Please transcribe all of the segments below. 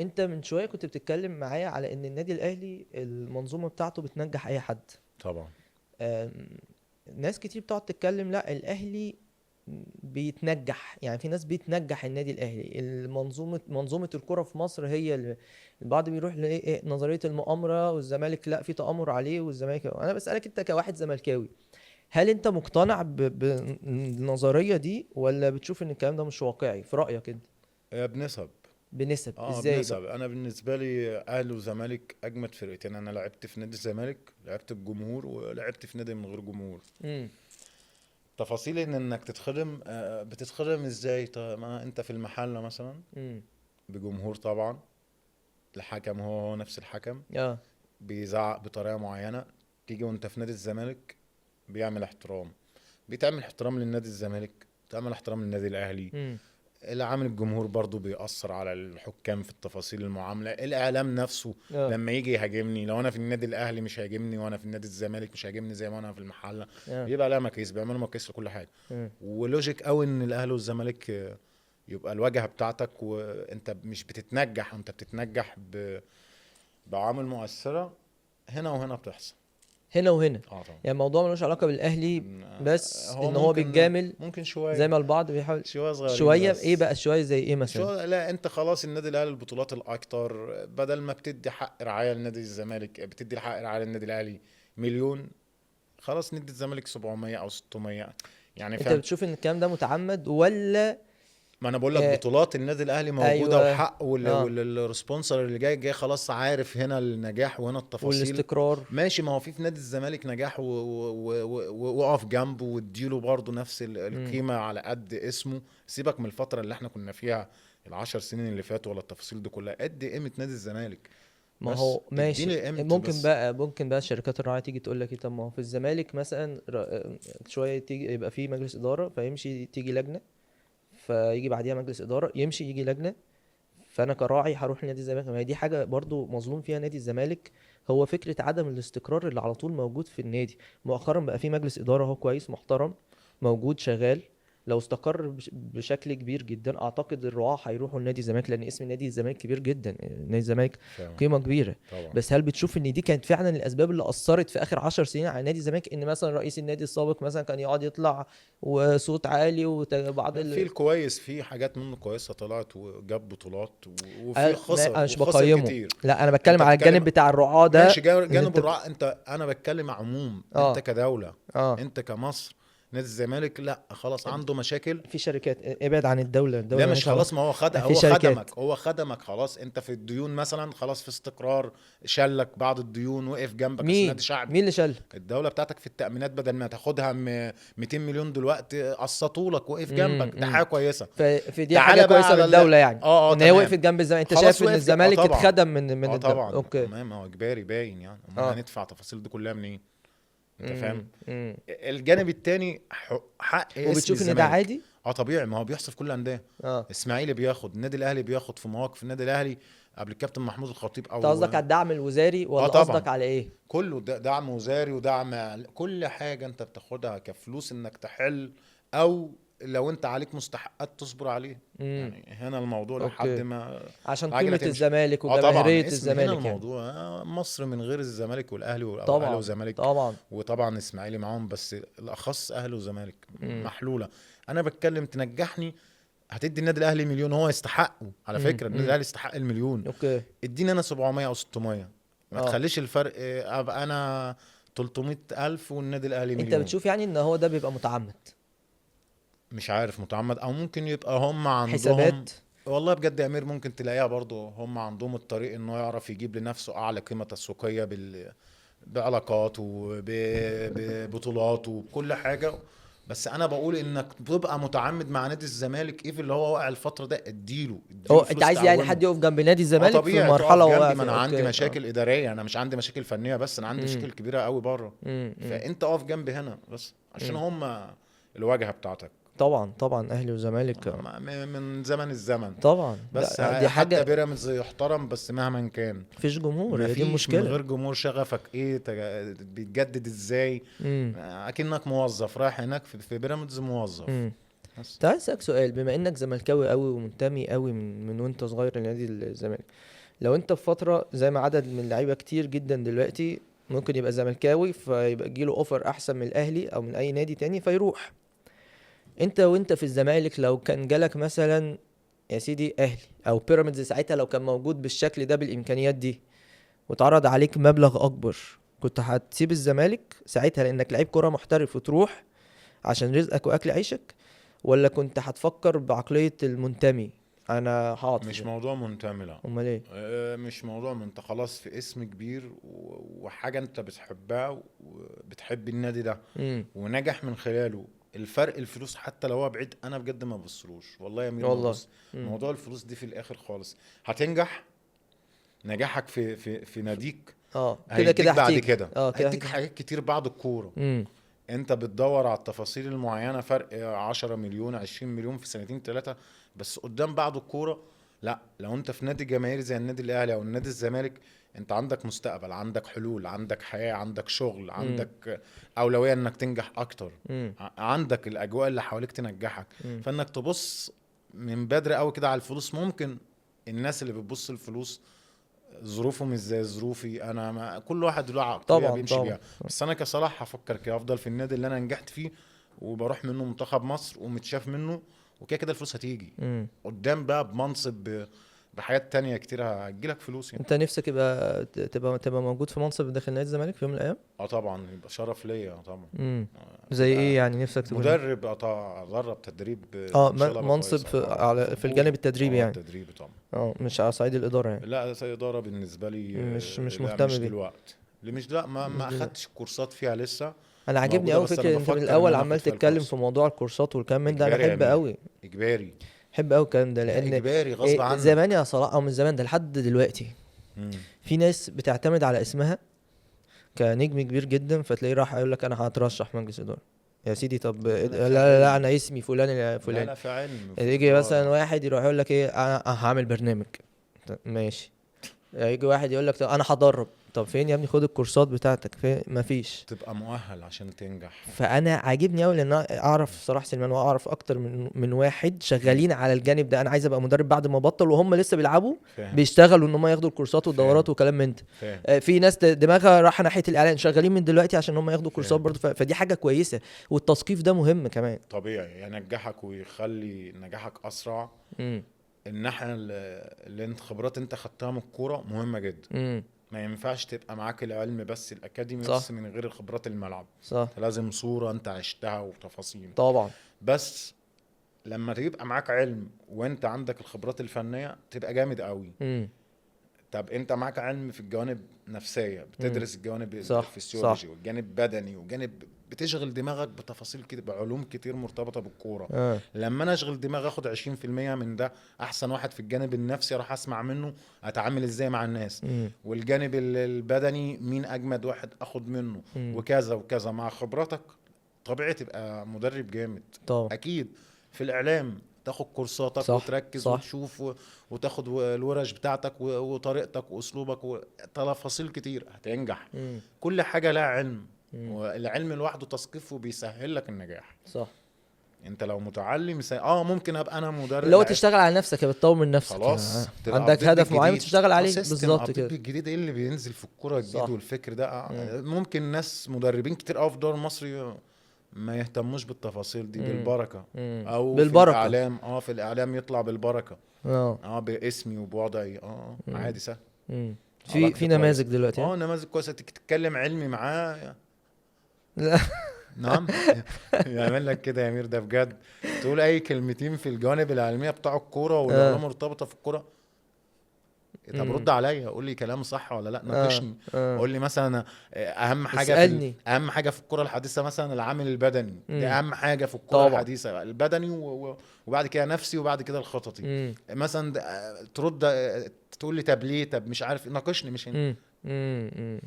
انت من شويه كنت بتتكلم معايا على ان النادي الاهلي المنظومه بتاعته بتنجح اي حد. طبعا. آم، ناس كتير بتقعد تتكلم لا الاهلي بيتنجح، يعني في ناس بيتنجح النادي الاهلي، منظومه الكره في مصر هي اللي البعض بيروح نظريه المؤامره، والزمالك لا في تآمر عليه، والزمالك. انا بسألك انت كواحد زملكاوي، هل انت مقتنع بالنظريه دي ولا بتشوف ان الكلام ده مش واقعي في رأيك انت؟ بنسب. بنسب اه ازاي بنسب. بقى؟ انا بالنسبه لي اهلي وزمالك اجمد فرقتين. انا لعبت في نادي الزمالك، لعبت بجمهور، ولعبت في نادي من غير جمهور. امم. تفاصيل انك تتخدم، بتتخدم ازاي؟ طب ما انت في المحله مثلا امم. بجمهور طبعا، الحكم هو نفس الحكم، اه. بيزعق بطريقه معينه. تيجي وانت في نادي الزمالك بيعمل احترام، بيتعمل احترام للنادي الزمالك، بتعمل احترام للنادي الاهلي. امم. العامل الجمهور برضو بيأثر على الحكام في التفاصيل المعاملة. الإعلام نفسه اه. لما يجي يهاجمني، لو أنا في النادي الأهلي مش هيهاجمني، وأنا في النادي الزمالك مش هيهاجمني زي ما أنا في المحلة. اه. بيبقى لها مقاييس، بيعملوا مقاييس في كل حاجة. امم. ولوجيك قوي إن الأهلي والزمالك يبقى الواجهة بتاعتك، وأنت مش بتتنجح، أنت بتتنجح بعوامل مؤثرة. هنا وهنا بتحصل. هنا وهنا. اه طبعا. يعني الموضوع ملوش علاقه بالاهلي، بس هو ان هو ممكن بيتجامل زي شوية، ما البعض بيحاول. شوية صغيرين شويه ايه بس. بقى؟ شويه زي ايه مثلا؟ شو لا، انت خلاص النادي الاهلي البطولات الاكتر، بدل ما بتدي حق رعايه لنادي الزمالك، بتدي حق رعايه للنادي الاهلي مليون، خلاص ندي الزمالك 700 او 600. يعني انت فاهم. بتشوف ان الكلام ده متعمد ولا؟ ما انا بقول لك آه. بطولات النادي الاهلي موجوده ايوه. وحق، اه. والسبونسر اللي جاي خلاص عارف هنا النجاح وهنا التفاصيل. والاستقرار. ماشي، ما هو في نادي الزمالك نجاح، وقف جنبه واديله برضه نفس امم. القيمه على قد اسمه. سيبك من الفتره اللي احنا كنا فيها، العشر سنين اللي فاتوا، ولا التفاصيل دي كلها. ادي قيمه نادي الزمالك، ما بس هو ماشي، اديني قيمتي ممكن بس. بقى ممكن بقى شركات الراعي تيجي تقول لك ايه؟ طب ما هو في الزمالك مثلا شويه تيجي يبقى في مجلس اداره فيمشي، تيجي لجنه، فيجي بعديها مجلس اداره يمشي، يجي لجنه، فانا كراعي هروح لنادي الزمالك. ما هي دي حاجه برضو مظلوم فيها نادي الزمالك، هو فكره عدم الاستقرار اللي على طول موجود في النادي. مؤخرا بقى في مجلس اداره هو كويس محترم موجود شغال، لو استقر بشكل كبير جدا اعتقد الرعاة هيروحوا لنادي الزمالك، لان اسم نادي الزمالك كبير جدا، نادي الزمالك فاهم. قيمه كبيره. طبعا. بس هل بتشوف ان دي كانت فعلا الاسباب اللي اثرت في اخر 10 سنين على نادي الزمالك، ان مثلا رئيس النادي السابق مثلا كان يقعد يطلع وصوت عالي وبعض في الكويس، في حاجات منه كويسه طلعت وجاب بطولات، وفي انا خسر مش وخسر بقيمه، كتير. لا انا انت بتكلم على الجانب بتتكلم، بتاع الرعاة ده. ماشي، ان جانب انت الرعاة. انا بتكلم عموم، انت اه. كدولة، اه. انت كمصر. نادي الزمالك لا خلاص عنده مشاكل. في شركات، ابعد عن الدولة، لا الدولة مش مالهاش خلاص، علاقة. ما هو في هو شركات. خدمك، هو خدمك خلاص. انت في الديون مثلا خلاص في استقرار، شالك بعض الديون، وقف جنبك. اصل نادي مين شعبي. اللي شالك؟ الدولة بتاعتك في التأمينات بدل ما تاخدها 200 مليون دلوقتي قسطولك، وقف جنبك. ده حاجة امم. كويسة. في دي حاجة تعالى بقى كويسة على للدولة يعني، ان هي وقفت تمام. جنب الزمالك. انت خلاص شايف ان وقف الزمالك طبعا. اتخدم من اه الدولة؟ طبعا اوكي. تمام، هو اجباري باين يعني، امال اه. هندفع التفاصيل دي كلها منين؟ انت فاهم. امم. الجانب التاني حق اسم وبتشوف ان ده الزمالك. عادي؟ اه طبيعي، ما هو بيحصل في كل الانديه. اه. اسماعيلي بياخد، النادي الاهلي بياخد في مواقف النادي الاهلي قبل الكابتن محمود الخطيب انت او. قصدك على الدعم الوزاري اه ولا طبعا، قصدك على ايه؟ كله دعم وزاري ودعم، كل حاجه انت بتاخدها كفلوس انك تحل، او لو انت عليك مستحقات تصبر عليه. امم. يعني هنا الموضوع لحد اوكي. ما عشان العجله قيمة تمشي. الزمالك اه طبعا، وجماهيرية اسم هنا الزمالك يعني. الموضوع، مصر من غير الزمالك والاهلي، او اهلي طبعا. وزمالك. طبعا. وطبعا اسماعيلي معاهم، بس الاخص اهلي وزمالك امم. محلوله. انا بتكلم تنجحني، هتدي النادي الاهلي مليون، هو يستحقه على فكره، النادي امم. الاهلي يستحق المليون. اوكي. اديني انا 700 او 600، ما اه. تخليش الفرق ابقى انا 300 الف والنادي الاهلي انت مليون. بتشوف يعني ان هو ده بيبقى متعمد؟ مش عارف متعمد، او ممكن يبقى هم عندهم. حسابات. والله بجد يا امير، ممكن تلاقيها برضو هم عندهم الطريق انه يعرف يجيب لنفسه اعلى قيمة تسويقية بعلاقاته وببطولاته وبكل حاجة. بس انا بقول انك تبقى متعمد مع نادي الزمالك، ايه في اللي هو واقع الفترة ده، هو اديله انت فلوس عايز يعني تعومه. حد يقف جنب نادي اه الزمالك في طبيعي تقف مرحله هو جنبي، واقع ما انا فيها؟ عندي اوكي. اه. مشاكل اداريه، انا مش عندي مشاكل فنيه بس، انا عندي امم. مشاكل كبيره قوي بره. امم. فانت اقف جنبي هنا بس عشان امم. هم الواجهه بتاعتك. طبعا طبعا اهلي وزمالك. من زمن الزمن. طبعا بس لا دي حتى حاجه. بيراميدز يحترم، بس مهما كان مفيش جمهور، هي دي مفيش. من المشكله. غير جمهور شغفك ايه؟ بيتجدد ازاي؟ امم. اكنك موظف رايح هناك في بيراميدز موظف. امم. بس تعال اسالك سؤال، بما انك زملكاوي قوي ومنتمي قوي من وانت صغير لنادي الزمالك، لو انت في فتره زي ما عدد من اللعيبه كتير جدا دلوقتي ممكن يبقى زملكاوي فيبقى جيله اوفر احسن من الاهلي او من اي نادي تاني فيروح، انت وانت في الزمالك لو كان جالك مثلا يا سيدي اهلي او بيراميدز ساعتها لو كان موجود بالشكل ده بالامكانيات دي واتعرض عليك مبلغ اكبر، كنت هتسيب الزمالك ساعتها لانك لعيب كرة محترف وتروح عشان رزقك واكل عيشك، ولا كنت هتفكر بعقلية المنتمي انا هقعد في مش الزمالك؟ موضوع منتمي، لا. امال ايه؟ مش موضوع انت خلاص في اسم كبير وحاجة انت بتحبها وبتحب النادي ده امم. ونجح من خلاله. الفرق الفلوس حتى لو هو بعيد، انا بجد ما ببصلوش والله يا امير، ما والله. ببص. امم. موضوع الفلوس دي في الاخر خالص. هتنجح، نجاحك في ناديك اه كده هيديك كده بعد هتيجي، كده، اه كده هيديك هتيجي. حاجات كتير بعد الكورة. امم. انت بتدور على التفاصيل المعينة، فرق 10 مليون 20 مليون في سنتين ثلاثة، بس قدام بعد الكورة لا. لو انت في نادي جماهيري زي النادي الاهلي او النادي الزمالك، انت عندك مستقبل، عندك حلول، عندك حياة، عندك شغل، امم. عندك اولوية انك تنجح اكتر، امم. عندك الاجواء اللي حواليك تنجحك. امم. فانك تبص من بدري قوي كده على الفلوس، ممكن الناس اللي بتبص الفلوس ظروفهم مش زي ظروفي انا، ما كل واحد له عقليه طبعا بيمشي طبعا. بيها. بس انا كصلاح هفكر كده، افضل في النادي اللي انا نجحت فيه وبروح منه منتخب مصر ومتشاف منه، وكده كده الفلوس هتيجي امم. قدام بقى بمنصب بحاجات تانية كتير هتجيلك فلوس يعني. انت نفسك يبقى تبقى موجود في منصب داخل نادي الزمالك في يوم من الايام؟ اه طبعا، يبقى شرف ليا طبعا. امم. زي ايه تبقى يعني نفسك تكون ايه؟ مدرب، ادرب تدريب اه ان شاء الله ابقى منصب كويس في طبعا على في فوتبول. الجانب التدريبي اه يعني؟ التدريب طبعا. اه مش على صعيد الاداره يعني؟ لا زي إدارة بالنسبة لي مش لا مهتم مش بيه؟ دلوقتي. اللي مش، لا مش ما دلوقتي. اخدتش الكورسات فيها لسه. انا عاجبني موجودة قوي بس انا فكره انت من بفكر ان الاول انا عمال اخد فيها تتكلم الكورس. في موضوع الكورسات والكلام من ده، انا اجباري يا احب امير، قوي. اجباري. احب قوي الكلام ده لا لان اجباري غصب إيه زمان عنك. يا صلاح او من زمان ده لحد دلوقتي مم. في ناس بتعتمد على اسمها كنجم كبير جدا فتلاقيه راح يقول لك انا هترشح مجلس اداره. يا سيدي طب لا لا لا لا، لا في لا علم. انا اسمي فلان لا فلان. لا، في علم المفروض يجي اللي مثلا هو. واحد يروح يقول لك ايه انا هعمل برنامج. طب ماشي. يجي واحد يقول لك طب انا هدرب. طب فين يا ابني؟ خد الكورسات بتاعتك فين؟ مفيش. تبقى مؤهل عشان تنجح. فانا عاجبني قوي لان أنا اعرف صلاح سليمان واعرف اكتر من واحد مم. شغالين على الجانب ده. انا عايز ابقى مدرب بعد ما بطل وهم لسه بيلعبوا فاهم. بيشتغلوا ان هم ياخدوا الكورسات والدورات فاهم. وكلام من ده. فاهم. في ناس دماغها رايحه ناحيه الاعلان شغالين من دلوقتي عشان هم ياخدوا كورسات فاهم. برضه فدي حاجه كويسه. والتثقيف ده مهم كمان. طبيعي ينجحك ويخلي نجاحك اسرع. امم. الناحية اللي انت خبرات انت خدتها من الكورة مهمة جدا. امم. ما ينفعش تبقى معاك العلم بس الأكاديمي صح. بس من غير خبرات الملعب. صح. انت لازم صورة انت عشتها وتفاصيل. طبعا. بس لما تبقى معاك علم وانت عندك الخبرات الفنية تبقى جامد قوي. امم. طب انت معاك علم في الجوانب نفسية، امم. بتدرس الجوانب صح صح. الفسيولوجي والجانب بدني وجانب بتشغل دماغك بتفاصيل كده، بعلوم كتير مرتبطة بالكورة. اه. لما انا اشغل دماغي اخد 20% من ده، احسن واحد في الجانب النفسي راح اسمع منه اتعامل ازاي مع الناس، امم. والجانب البدني مين اجمد واحد اخد منه، امم. وكذا وكذا. مع خبراتك طبيعي تبقى مدرب جامد. طبعا. اكيد. في الاعلام تاخد كورساتك صح وتركز صح. وتشوف وتاخد الورش بتاعتك وطريقتك واسلوبك وتفاصيل كتير هتنجح. امم. كل حاجة لها علم، امم. والعلم لوحده تثقيفه بيسهل لك النجاح. صح. انت لو متعلم ممكن ابقى انا مدرب اللي هو لعيب. تشتغل على نفسك بتطور من نفسك خلاص تبقى عندك ابديت هدف معين بالجديد. بتشتغل عليه سيستم بالظبط ابديت كده. بالجديد، ايه اللي بينزل في الكوره الجديد صح. والفكر ده مم. ممكن ناس مدربين كتير قوي في الدوري المصري ما يهتموش بالتفاصيل دي مم. بالبركه. مم. او في بالبركة. الاعلام في الاعلام يطلع بالبركه. اه. باسمي وبوضعي مم. عادي سهل. مم. في علاقتي نماذج كويسه. دلوقتي ها؟ نماذج كويسه تتكلم علمي معاه. لا. نعم. يعمل لك كده يا امير، ده بجد. تقول اي كلمتين في الجوانب العلميه بتاع الكوره والعلوم اه. المرتبطه في الكوره. طب مم. رد عليا، قول لي كلام صح ولا لا، اه. ناقشني. اه. قول لي مثلا اهم حاجه اسألني. اهم حاجه في الكره الحديثه مثلا العامل البدني ده مم. اهم حاجه في الكره طبعا. الحديثه، البدني وبعد كده نفسي وبعد كده الخططي. مم. مثلا ترد تقول لي طب ليه، طب مش عارف، ناقشني مش هنا. مم. مم. مم.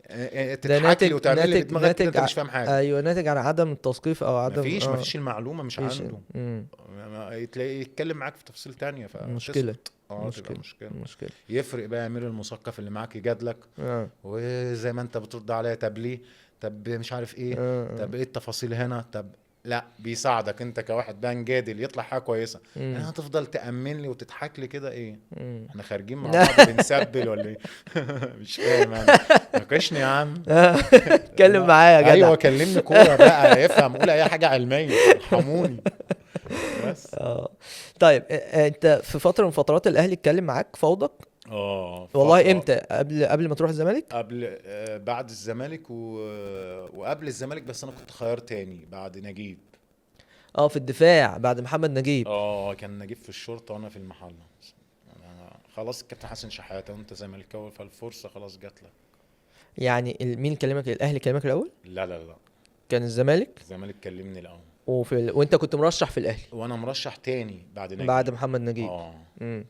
ده تضحك لي ناتج وتعمل لي ناتج بدماغك كده ناتج انت مش فاهم حاجه. ايوه ناتج عن عدم التثقيف او عدم مفيش المعلومه مش فيش. عنده. مم. تلاقي يتكلم معاك في تفاصيل تانية مشكلة. فتسكت. تبقى مشكلة. مشكله. مشكلة. يفرق بقى يا امير المثقف اللي معاك يجادلك، اه. وزي ما انت بترد عليا طب ليه، طب مش عارف ايه، اه. طب ايه التفاصيل هنا، طب لا بيساعدك انت كواحد بقى نجادل يطلع حاجه كويسه. امم. انا هتفضل تأمن لي وتضحك لي كده ايه؟ امم. احنا خارجين مع بعض بنسبل ولا ايه؟ مش فاهم انا. ناقشني يا عم. اتكلم لا معايا يا جدع. ايوه كلمني كوره بقى، افهم، قول اي حاجه علميه ارحموني بس. اه. طيب انت في فتره من فترات الاهلي اتكلم معاك فوضك؟ اه والله فتره. امتى؟ قبل ما تروح الزمالك؟ قبل بعد الزمالك وقبل الزمالك، بس انا كنت خيار تاني بعد نجيب. اه، في الدفاع بعد محمد نجيب. اه كان نجيب في الشرطه وانا في المحله. أنا خلاص الكابتن حسن شحاته وانت زملكاوي فالفرصه خلاص جات لك. يعني مين كلمك؟ الاهلي كلمك الاول؟ لا لا لا، كان الزمالك. الزمالك كلمني الاول. وانت كنت مرشح في الاهلي وانا مرشح تاني بعد بعد نجيب. محمد نجيب. اه. امم.